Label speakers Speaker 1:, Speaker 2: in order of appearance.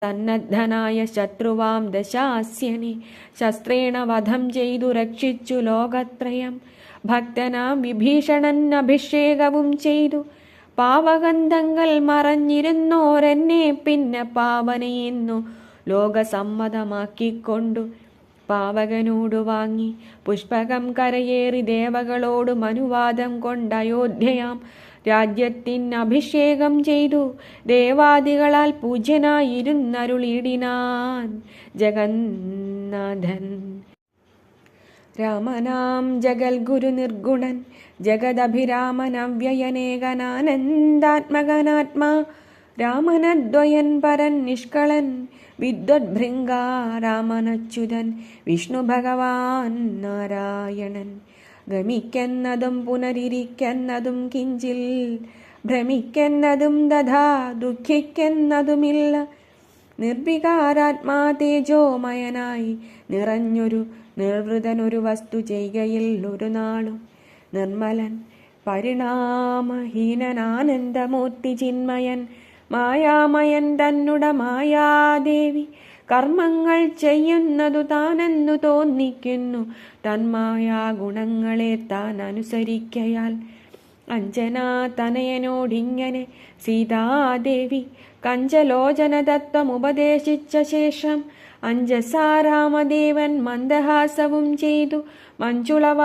Speaker 1: സന്നദ്ധനായ ശത്രുവാം ദശാസ്യനെ ശസ്ത്രേണ വധം ചെയ്തു രക്ഷിച്ചു ലോകത്രയം. ഭക്തനാം വിഭീഷണൻ അഭിഷേകവും ചെയ്തു. പാവഗന്ധങ്ങൾ മറഞ്ഞിരുന്നോരെന്നെ പിന്നെ പാവനയെന്നു ലോകസമ്മതമാക്കിക്കൊണ്ടു പാവകനോടു വാങ്ങി പുഷ്പകം കരയേറി ദേവകളോട് അനുവാദം കൊണ്ടയോധ്യയാം രാജ്യത്തിന് അഭിഷേകം ചെയ്തു. ദേവാദികളാൽ പൂജ്യനായിരുന്നരുളിടിനാൻ ജഗന്നാഥൻ. രാമനാം ജഗൽഗുരു നിർഗുണൻ ജഗദഭിരാമൻ അവ്യയനേകനാനന്ദാത്മകനാത്മാ രാമനദ്വയൻ പരൻ നിഷ്കളൻ വിദ്വദ്ഭൃംഗാ രാമനച്യുതൻ വിഷ്ണു ഭഗവാൻ നാരായണൻ. ഗമിക്കുന്നതും പുനരിരിക്കുന്നതും കിഞ്ചിൽ ഭ്രമിക്കുന്നതും തഥാ ദുഃഖിക്കുന്നതുമില്ല. നിർവികാരാത്മാ തേജോമയനായി നിറഞ്ഞൊരു നിർവൃതനൊരു വസ്തു ചെയ്കയിൽ ഒരു നാളും. നിർമ്മലൻ പരിണാമഹീനനാനന്ദമൂർത്തി ചിന്മയൻ മായാമയൻ തന്നുട മായാദേവി കർമ്മങ്ങൾ ചെയ്യുന്നതു താനെന്നു തോന്നിക്കുന്നു. തന്മായാ ഗുണങ്ങളെ താൻ അനുസരിക്കയാൽ അഞ്ജനാ തനയനോടിങ്ങനെ സീതാദേവി കഞ്ചലോചന തത്വമുപദേശിച്ച ശേഷം അഞ്ജസാ രാമദേവൻ മന്ദഹാസവും ചെയ്തു. മഞ്ജുള